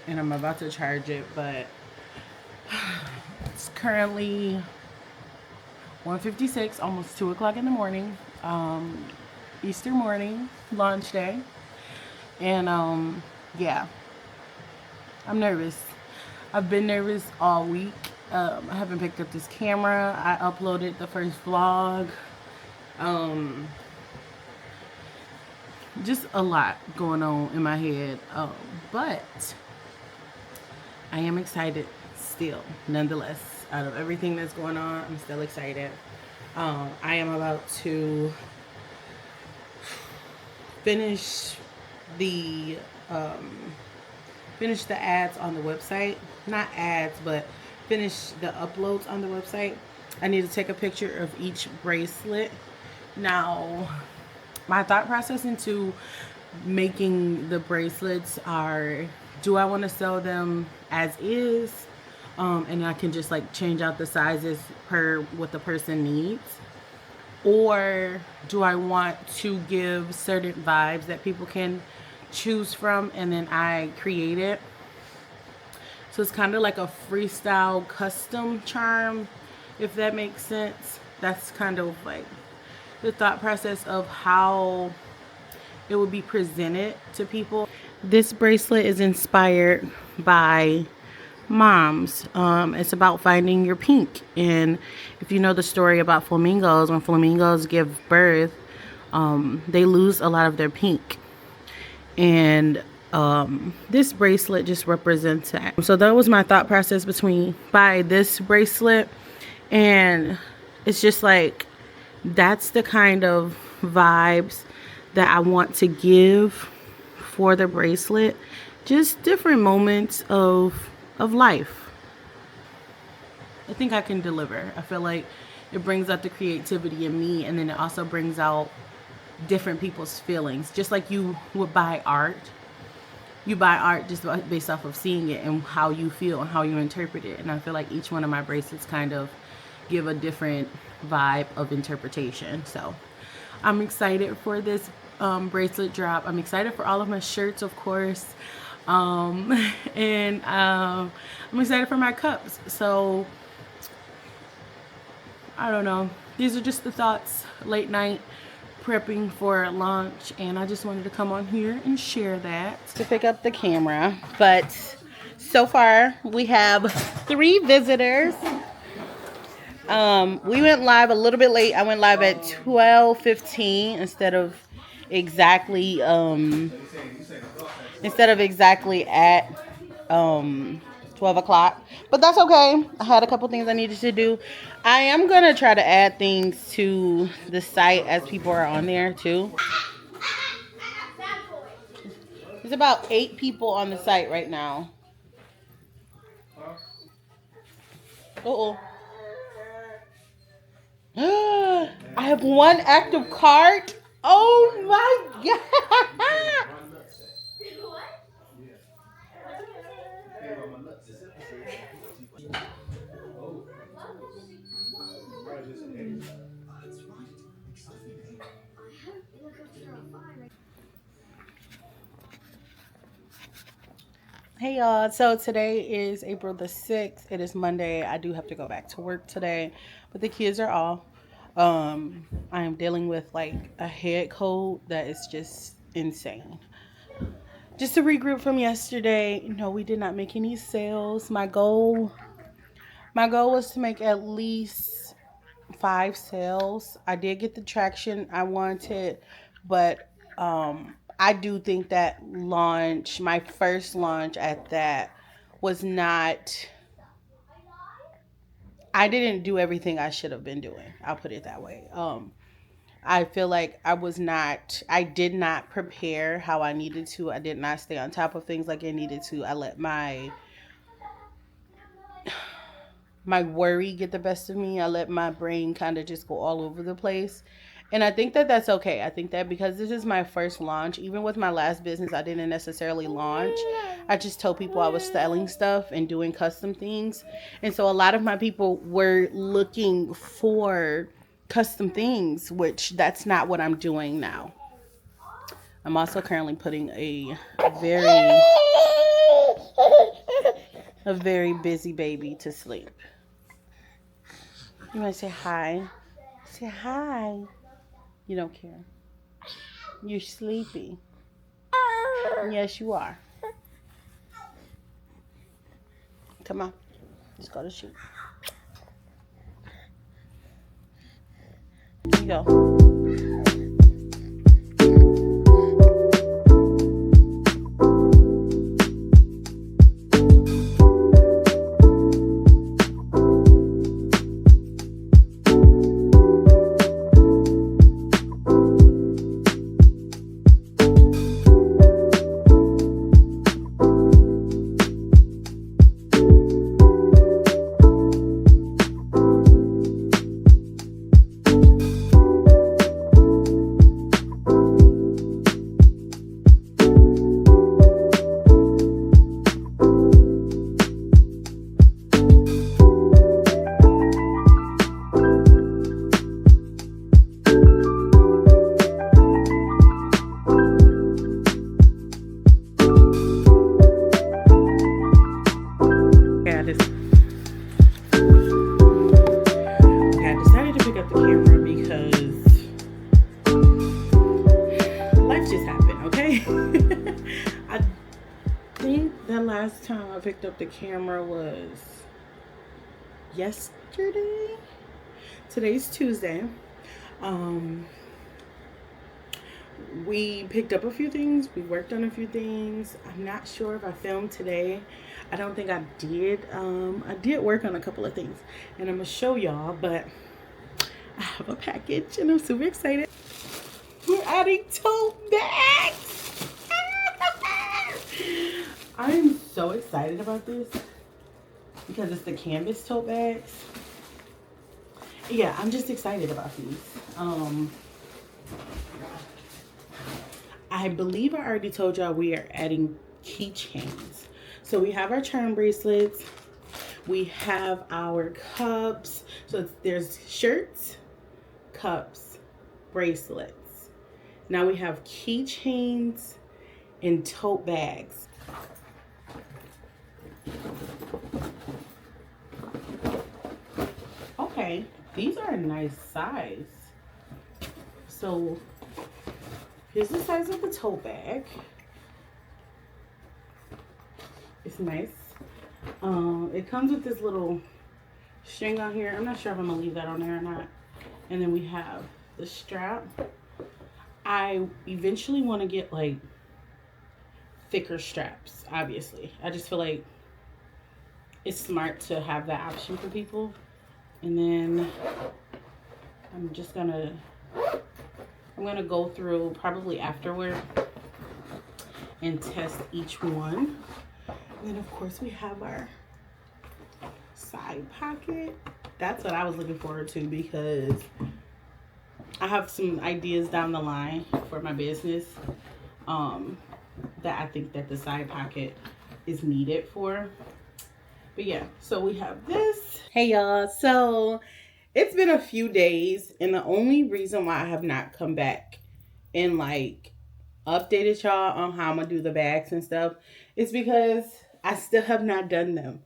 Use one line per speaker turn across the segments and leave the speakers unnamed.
and I'm about to charge it, but it's currently 1:56, almost 2 o'clock in the morning. Easter morning, launch day. And yeah, I'm nervous. I've been nervous all week. I haven't picked up this camera. I uploaded the first vlog. Just a lot going on in my head. But I am excited still, nonetheless. Out of everything that's going on, I'm still excited. I am about to finish the ads on the website. Not ads, but finish the uploads on the website. I need to take a picture of each bracelet. Now, my thought process into making the bracelets are, do I want to sell them as is? And I can just like change out the sizes per what the person needs. Or do I want to give certain vibes that people can choose from and then I create it? So it's kind of like a freestyle custom charm, if that makes sense. That's kind of like the thought process of how it would be presented to people. This bracelet is inspired by moms. It's about finding your pink. And if you know the story about flamingos, when flamingos give birth, they lose a lot of their pink. And this bracelet just represents that. So that was my thought process by this bracelet. And it's just like, that's the kind of vibes that I want to give for the bracelet. Just different moments of life. I think I can deliver. I feel like it brings out the creativity in me, and then it also brings out different people's feelings. Just like you would buy art. You buy art just based off of seeing it and how you feel and how you interpret it. And I feel like each one of my bracelets kind of give a different vibe of interpretation. So I'm excited for this bracelet drop. I'm excited for all of my shirts, of course. I'm excited for my cups. So I don't know. These are just the thoughts. Late night prepping for launch, and I just wanted to come on here and share that. To pick up the camera, but so far we have 3 visitors. We went live a little bit late. I went live at 12:15 instead of exactly at 12 o'clock. But that's okay. I had a couple things I needed to do. I am going to try to add things to the site as people are on there too. There's about 8 people on the site right now. Uh-oh. I have 1 active cart. Oh my God. Hey y'all, so today is April the 6th. It is Monday. I do have to go back to work today, but the kids are off. I am dealing with like a head cold that is just insane. Just to regroup from yesterday, no, we did not make any sales. My goal was to make at least 5 sales. I did get the traction I wanted, but I do think that my first launch at that was not, I didn't do everything I should have been doing. I'll put it that way. I feel like I did not prepare how I needed to. I did not stay on top of things like I needed to. I let my worry get the best of me. I let my brain kind of just go all over the place. And I think that that's okay. I think that because this is my first launch, even with my last business, I didn't necessarily launch. I just told people I was selling stuff and doing custom things. And so a lot of my people were looking for custom things, which that's not what I'm doing now. I'm also currently putting a very a very busy baby to sleep. You want to say hi? Say hi. You don't care. You're sleepy. Yes, you are. Come on. Let's go to sleep. Here you go. Last time I picked up the camera was yesterday. Today's Tuesday. We picked up a few things. We worked on a few things. I'm not sure if I filmed today. I don't think I did. I did work on a couple of things, and I'm gonna show y'all. But I have a package, and I'm super excited. We're adding tote bags. I'm so excited about this because it's the canvas tote bags. Yeah, I'm just excited about these. I believe I already told y'all we are adding keychains. So we have our charm bracelets. We have our cups. So there's shirts, cups, bracelets. Now we have keychains and tote bags. Okay, these are a nice size. So here's the size of the tote bag. It's nice. It comes with this little string on here. I'm not sure if I'm gonna leave that on there or not. And then we have the strap. I eventually want to get like thicker straps, obviously. I just feel like it's smart to have that option for people. And then I'm gonna go through probably afterward and test each one. And then of course we have our side pocket. That's what I was looking forward to because I have some ideas down the line for my business that I think that the side pocket is needed for. But yeah, so we have this. Hey y'all, so it's been a few days, and the only reason why I have not come back and like updated y'all on how I'm gonna do the bags and stuff is because I still have not done them.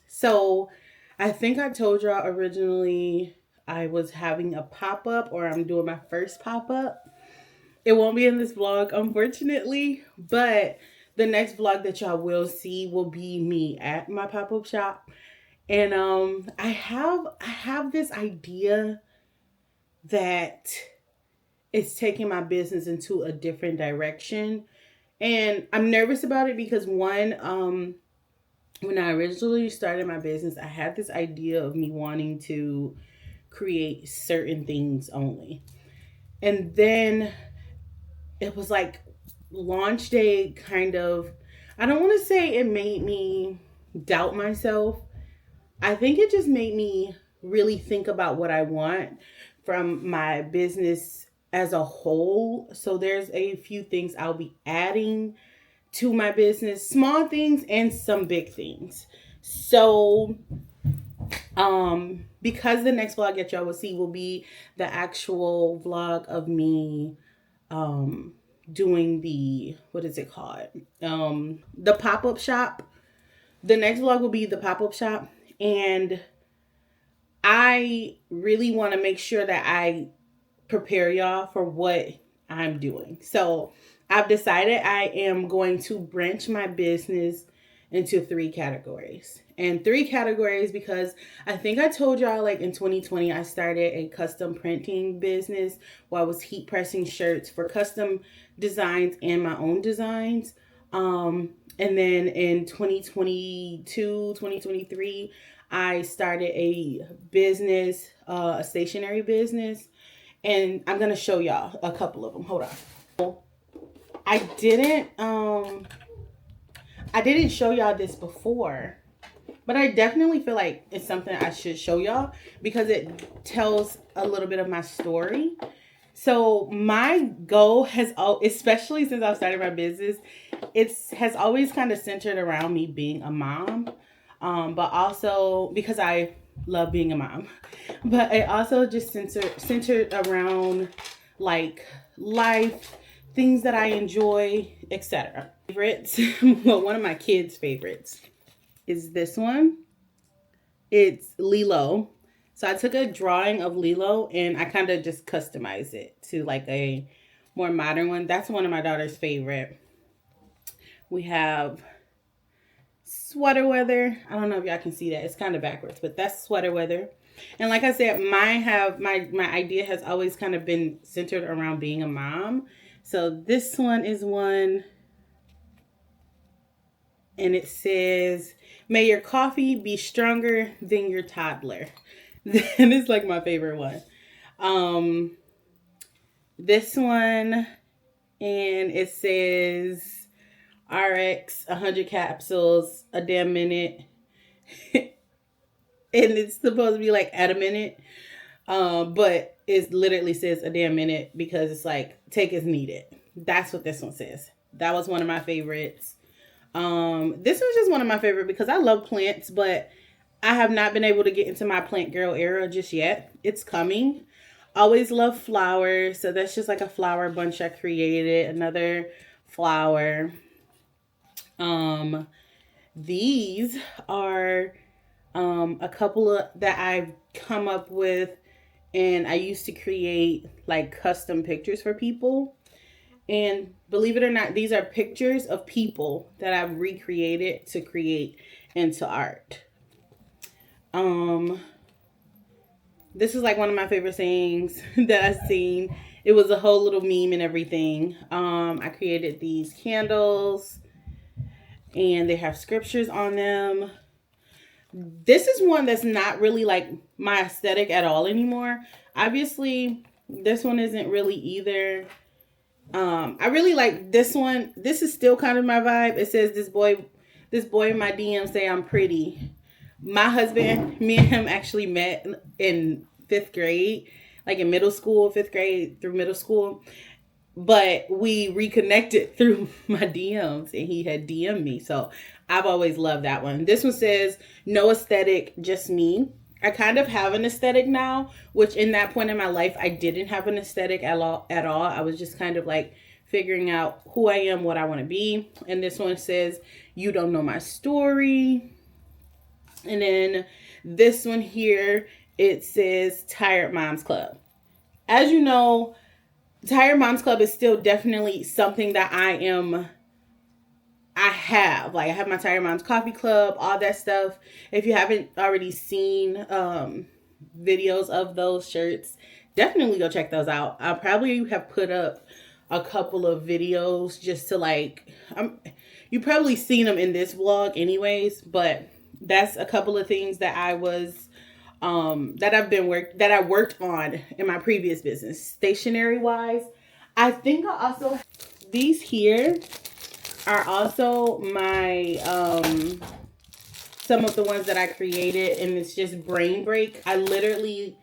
So I think I told y'all originally I was having a pop-up, or I'm doing my first pop-up. It won't be in this vlog, unfortunately, but the next vlog that y'all will see will be me at my pop-up shop. And I have this idea that it's taking my business into a different direction. And I'm nervous about it because one, when I originally started my business, I had this idea of me wanting to create certain things only. And then it was like launch day kind of, I don't want to say it made me doubt myself. I think it just made me really think about what I want from my business as a whole. So there's a few things I'll be adding to my business, small things and some big things. So because the next vlog that y'all will see will be the actual vlog of me doing the, what is it called? The pop-up shop. The next vlog will be the pop-up shop. And I really want to make sure that I prepare y'all for what I'm doing. So I've decided I am going to branch my business into 3 categories. And 3 categories because I think I told y'all like in 2020 I started a custom printing business where I was heat pressing shirts for custom designs and my own designs. And then in 2022, 2023, I started a business, a stationery business. And I'm going to show y'all a couple of them. Hold on. I didn't show y'all this before, but I definitely feel like it's something I should show y'all because it tells a little bit of my story. So my goal has, especially since I've started my business, has always kind of centered around me being a mom, but also because I love being a mom, but it also just centered around like life, things that I enjoy, etc. Favorites, well, one of my kids' favorites is this one. It's Lilo. So I took a drawing of Lilo and I kind of just customized it to like a more modern one. That's one of my daughter's favorite. We have Sweater Weather. I don't know if y'all can see that. It's kind of backwards, but that's Sweater Weather. And like I said, my idea has always kind of been centered around being a mom. So this one is one, and it says, "May your coffee be stronger than your toddler." And it's like my favorite one. This one, and it says RX 100 capsules a damn minute. And it's supposed to be like at a minute. But it literally says a damn minute because it's like take as needed. That's what this one says. That was one of my favorites. This was just one of my favorite because I love plants, but I have not been able to get into my plant girl era just yet. It's coming. Always love flowers. So that's just like a flower bunch I created. Another flower. These are a couple of that I've come up with, and I used to create like custom pictures for people. And believe it or not, these are pictures of people that I've recreated to create into art. This is like one of my favorite things that I've seen. It was a whole little meme and everything. I created these candles and they have scriptures on them. This is one that's not really like my aesthetic at all anymore. Obviously, this one isn't really either. I really like this one. This is still kind of my vibe. It says this boy in my DM say I'm pretty. My husband, me and him actually met in 5th grade, like in middle school, 5th grade through middle school. But we reconnected through my DMs and he had DM'd me. So I've always loved that one. This one says, no aesthetic, just me. I kind of have an aesthetic now, which in that point in my life, I didn't have an aesthetic at all. I was just kind of like figuring out who I am, what I want to be. And this one says, you don't know my story. And then this one here, it says Tired Moms Club. As you know, Tired Moms Club is still definitely something that I have. Like I have my Tired Moms Coffee Club, all that stuff. If you haven't already seen videos of those shirts, definitely go check those out. I'll probably have put up a couple of videos just to like, you probably seen them in this vlog anyways, but that's a couple of things that I was that I worked on in my previous business, stationery wise. I think I also, these here are also my some of the ones that I created, and it's just brain break. I literally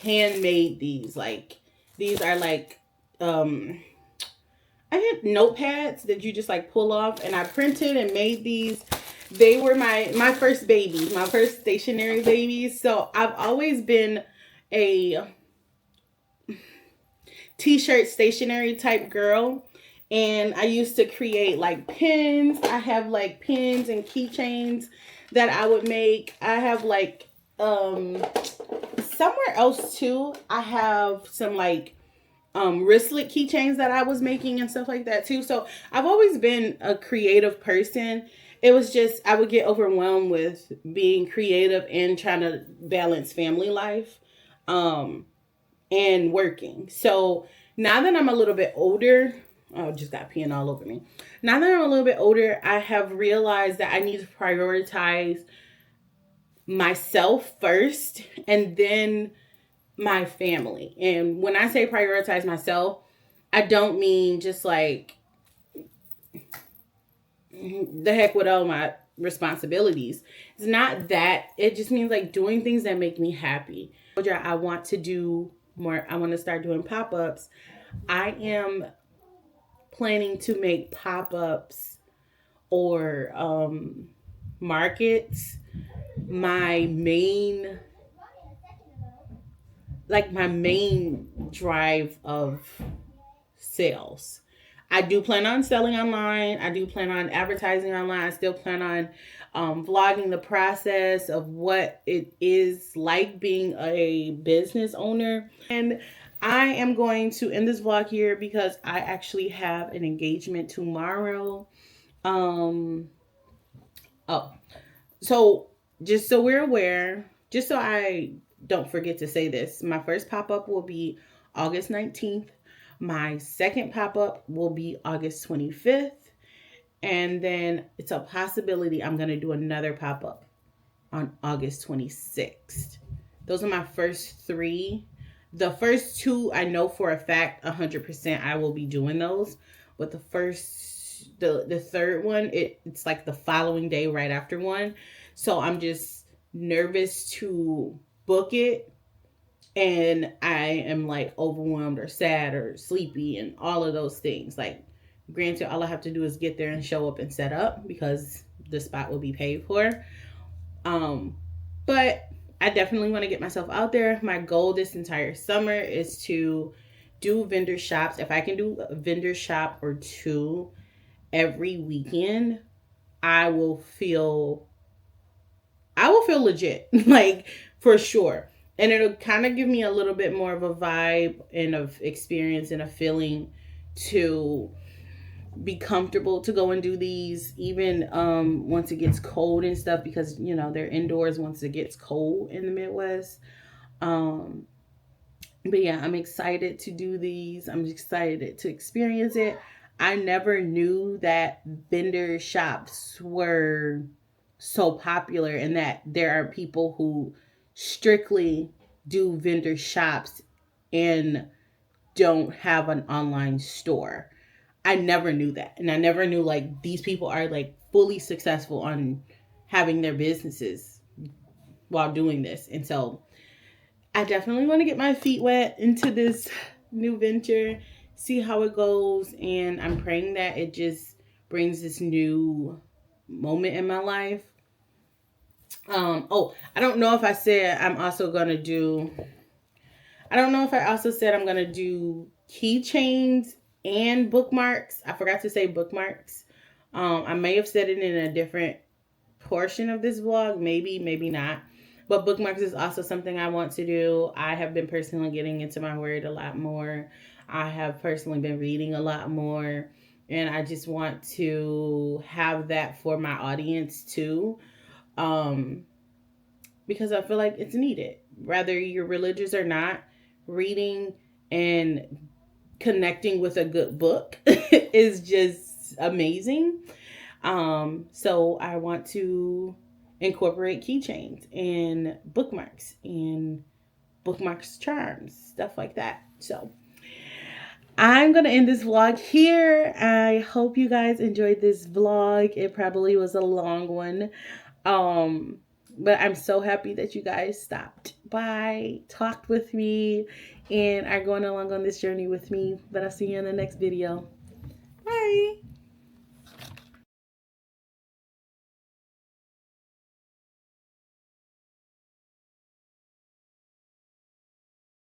handmade these. Like these are like I had notepads that you just like pull off, and I printed and made these. They were my first babies, my first stationery babies. So I've always been a t-shirt stationery type girl. And I used to create like pins. I have like pins and keychains that I would make. I have like somewhere else too. I have some like wristlet keychains that I was making and stuff like that too. So I've always been a creative person. It was just I would get overwhelmed with being creative and trying to balance family life and working. So now that I'm a little bit older, oh, just got peeing all over me. Now that I'm a little bit older, I have realized that I need to prioritize myself first and then my family. And when I say prioritize myself, I don't mean just like the heck with all my responsibilities. It's not that. It just means like doing things that make me happy. I want to do more. I want to start doing pop-ups. I am planning to make pop-ups or markets my main drive of sales. I do plan on selling online. I do plan on advertising online. I still plan on vlogging the process of what it is like being a business owner. And I am going to end this vlog here because I actually have an engagement tomorrow. So just so we're aware, just so I don't forget to say this, my first pop-up will be August 19th. My second pop-up will be August 25th. And then it's a possibility I'm going to do another pop-up on August 26th. Those are my first three. The first two, I know for a fact, 100% I will be doing those. But the third one, it's like the following day right after one. So I'm just nervous to book it. And I am like overwhelmed or sad or sleepy and all of those things. Like, granted, all I have to do is get there and show up and set up because the spot will be paid for. But I definitely want to get myself out there. My goal this entire summer is to do vendor shops. If I can do a vendor shop or two every weekend, I will feel legit, like for sure. And it'll kind of give me a little bit more of a vibe and of experience and a feeling to be comfortable to go and do these, even once it gets cold and stuff, because you know they're indoors once it gets cold in the Midwest. But yeah, I'm excited to do these. I'm excited to experience it. I never knew that vendor shops were so popular and that there are people who strictly do vendor shops and don't have an online store. I never knew that. And I never knew like these people are like fully successful on having their businesses while doing this. And so I definitely want to get my feet wet into this new venture, see how it goes. And I'm praying that it just brings this new moment in my life. I don't know if I said I'm also going to do, I don't know if I also said I'm going to do keychains and bookmarks. I forgot to say bookmarks. I may have said it in a different portion of this vlog, maybe not. But bookmarks is also something I want to do. I have been personally getting into my word a lot more. I have personally been reading a lot more. And I just want to have that for my audience too. Because I feel like it's needed. Whether you're religious or not, reading and connecting with a good book is just amazing. So I want to incorporate keychains and bookmarks charms, stuff like that. So I'm going to end this vlog here. I hope you guys enjoyed this vlog. It probably was a long one. But I'm so happy that you guys stopped by, talked with me, and are going along on this journey with me. But I'll see you in the next video. Bye.